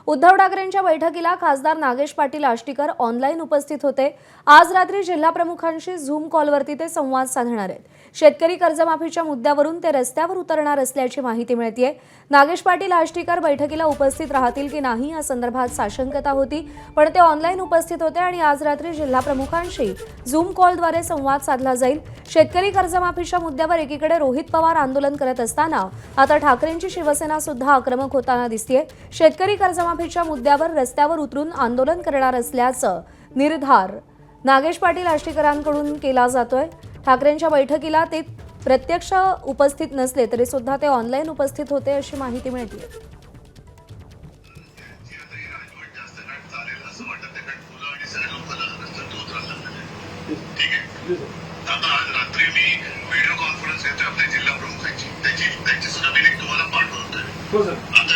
उद्धव ठाकरेंच्या बैठकीला खासदार नागेश पाटील आष्टीकर ऑनलाईन उपस्थित होते। आज रात्री जिल्हा प्रमुखांशी झूम कॉलवरती ते संवाद साधणार आहेत। शेतकरी कर्जमाफीच्या मुद्द्यावरून ते रस्त्यावर उतरणार असल्याची माहिती मिळतेय। नागेश पाटील आष्टीकर बैठकीला उपस्थित राहतील की नाही या संदर्भात साशंकता होती, पण ते ऑनलाईन उपस्थित होते आणि आज रात्री जिल्हा प्रमुखांशी झूम कॉलद्वारे संवाद साधला जाईल। शेतकरी कर्जमाफीच्या मुद्द्यावर एकीकडे रोहित पवार आंदोलन करत असताना आता ठाकरेंची शिवसेना सुद्धा आक्रमक होताना दिसतेय। शेतकरी कर्जमाफीच्या मुद्द्यावर रस्त्यावर उतरून आंदोलन करणार असल्याचं निर्धार नागेश पाटील आष्टीकरांकडून केला जातोय। ठाकरेंच्या बैठकीला ते प्रत्यक्ष उपस्थित नसले तरी सुद्धा ते ऑनलाईन उपस्थित होते अशी माहिती मिळते। आता आज रात्री मी व्हिडिओ कॉन्फरन्स घेतोय आपल्या जिल्हा प्रमुखांची, त्याची सुद्धा मी लिंक तुम्हाला पाठवतोय। आता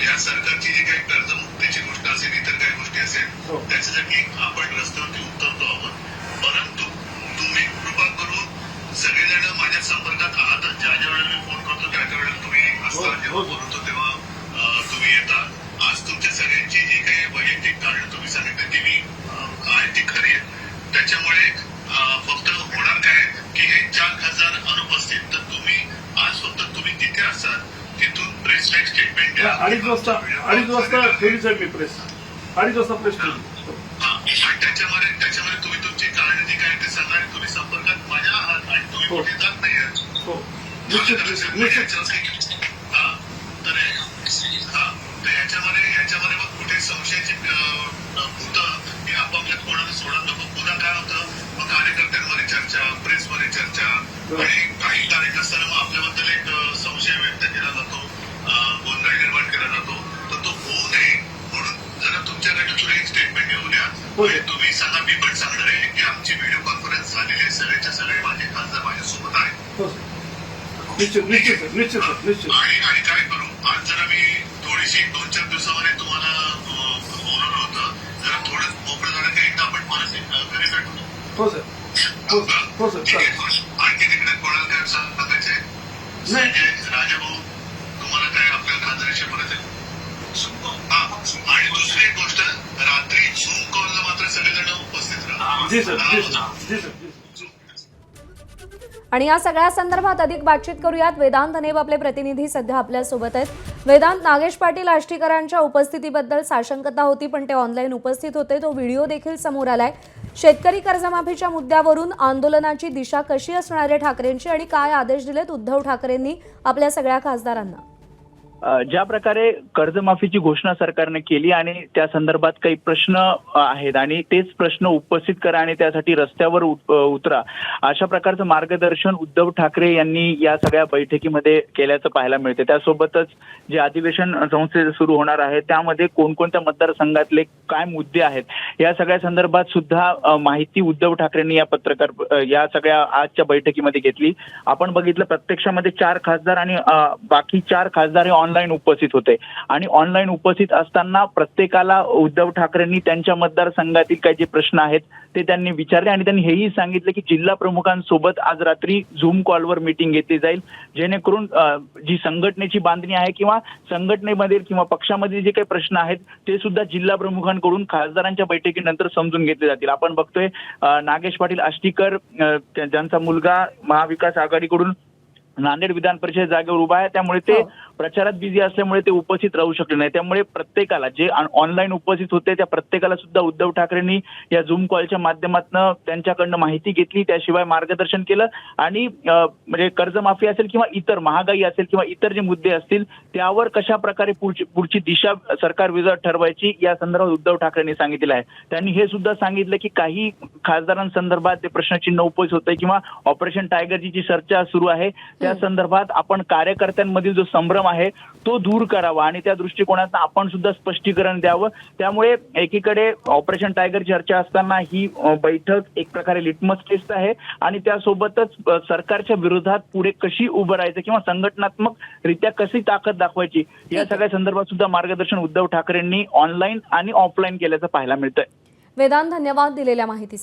या सरकारची जी काही कर्जमुक्तीची गोष्ट असेल, इतर काही गोष्टी असेल, त्याच्यासाठी आपण रस्त्यावरती उतरतो आहोत। परंतु तुम्ही कृपा करून सगळेजण माझ्या संपर्कात आहात। ज्या वेळेला मी फोन करतो त्या वेळेला तुम्ही असता, जेव्हा बोलतो तेव्हा तुम्ही येता। आज तुमच्या सगळ्यांची जी काही वैयक्तिक कारण तुम्ही सांगितलं ती मी आहे ती खरी आहे। त्याच्यामुळे फक्त होणार काय की हे 4 खासदार अनुपस्थित, तर तुम्ही आज फक्त तुम्ही तिथे असाल, तिथून प्रेस लाईक स्टेटमेंट द्या। 2:30 वाजता ठेवली साहेब मी प्रेस 2:30 वाजता प्रेस ठेवली। त्याच्यामध्ये तुम्ही तुमची कारण जी काय ते सांगा। तुम्ही संपर्कात माझ्या आहात आणि तुम्ही कुठे जात नाही आहात। तर याच्यामध्ये मग कुठे संशयाची भूत हे आपापल्यात कोणाला सोडत नको। पुन्हा काय होतं, मग कार्यकर्त्यांमध्ये चर्चा, प्रेसमध्ये चर्चा आणि काही कारण असताना मग आपल्याबद्दल एक संशय व्यक्त केला जातो, गोंधळ निर्माण केला जातो। तर तो होऊ नये म्हणून जरा तुमच्याकडे थोडी एक स्टेटमेंट घेऊन या। तुम्ही सांगा, मी पण सांगणार आहे की आमची व्हिडिओ कॉन्फरन्स झालेली आहे, सगळेच्या सगळे माझे खासदार माझ्यासोबत आहेत। निश्चित। आणि काय करू, आज जरा मी थोडीशी 2-4 दिवसामध्ये तुम्हाला बोलवलं होतं, जरा थोडं मोकळं झालं की एकदा आपण परत घरी भेटू। आणखी तिकडे कोणाला काय सांगायचंय? राजाभाऊ, तुम्हाला काय आपल्या खासदाराशी बोलायचंय? आणि दुसरी एक गोष्ट, रात्री झूम कॉलला मात्र सगळेजण उपस्थित राहा। आणि या सगळ्या संदर्भात अधिक बातचीत करूयात। वेदांत अनेब आपले प्रतिनिधी सध्या आपल्या सोबत आहेत। वेदांत, नागेश पाटील आष्टीकरांच्या उपस्थितीबद्दल साशंकता होती, पण ते ऑनलाईन उपस्थित होते। तो व्हिडिओ देखील समोर आलाय। शेतकरी कर्जमाफीच्या मुद्द्यावरून आंदोलनाची दिशा कशी असणार आहे ठाकरेंची, आणि काय आदेश दिलेत उद्धव ठाकरेंनी आपल्या सगळ्या खासदारांना? ज्या प्रकारे कर्जमाफीची घोषणा सरकारने केली आणि त्या संदर्भात काही प्रश्न आहेत आणि तेच प्रश्न उपस्थित करा आणि त्यासाठी रस्त्यावर उतरा, अशा प्रकारचं मार्गदर्शन उद्धव ठाकरे यांनी या सगळ्या बैठकीमध्ये केल्याचं पाहायला मिळते। त्यासोबतच जे अधिवेशन संसदेत सुरू होणार आहे त्यामध्ये कोणकोणत्या मतदारसंघातले काय मुद्दे आहेत या सगळ्या संदर्भात सुद्धा माहिती उद्धव ठाकरेंनी या सगळ्या आजच्या बैठकीमध्ये घेतली। आपण बघितलं, प्रत्यक्षामध्ये 4 खासदार आणि बाकी 4 खासदार ऑनलाईन उपस्थित होते आणि ऑनलाईन उपस्थित असताना प्रत्येकाला उद्धव ठाकरेंनी त्यांच्या मतदारसंघातील काही जे प्रश्न आहेत ते त्यांनी विचारले आणि त्यांनी हेही सांगितले की जिल्हा प्रमुखांसोबत आज रात्री झूम कॉलवर मीटिंग घेतली जाईल, जेणेकरून जी संघटनेची बांधणी आहे किंवा संघटनेमध्ये किंवा पक्षामध्ये जे काही प्रश्न आहेत ते सुद्धा जिल्हा प्रमुखांकडून खासदारांच्या बैठकीनंतर समजून घेतले जातील। आपण बघतोय नागेश पाटील आष्टीकर, ज्यांचा मुलगा महाविकास आघाडीकडून नांदेड विधान परिषद जागेवर उभा आहे, त्यामुळे ते प्रचारात बिझी असल्यामुळे ते उपस्थित राहू शकले नाही। त्यामुळे प्रत्येकाला जे ऑनलाईन उपस्थित होते त्या प्रत्येकाला सुद्धा उद्धव ठाकरेंनी या झूम कॉलच्या माध्यमातून त्यांच्याकडनं माहिती घेतली, त्याशिवाय मार्गदर्शन केलं आणि म्हणजे कर्जमाफी असेल किंवा इतर महागाई असेल किंवा इतर जे मुद्दे असतील त्यावर कशा प्रकारे पुढची दिशा सरकार विरोधात ठरवायची या संदर्भात उद्धव ठाकरेंनी सांगितलं आहे। त्यांनी हे सुद्धा सांगितलं की काही खासदारांसंदर्भात ते प्रश्नचिन्ह उपस्थित होते किंवा ऑपरेशन टायगरची जी चर्चा सुरू आहे त्या संदर्भात आपण कार्यकर्त्यांमधील जो संभ्रम आहे तो दूर करावा आणि त्या दृष्टिकोनातून आपण सुद्धा स्पष्टीकरण द्यावं। त्यामुळे एकीकडे ऑपरेशन टायगर चर्चा असताना ही बैठक एक प्रकारे लिटमस टेस्ट आहे आणि त्यासोबतच सरकारच्या विरोधात पुढे कशी उभं राहायचं किंवा संघटनात्मक रित्या कशी ताकद दाखवायची या सगळ्या संदर्भात सुद्धा मार्गदर्शन उद्धव ठाकरेंनी ऑनलाईन आणि ऑफलाईन केल्याचं पाहायला मिळतंय। वेदांत, धन्यवाद दिलेल्या माहितीसाठी।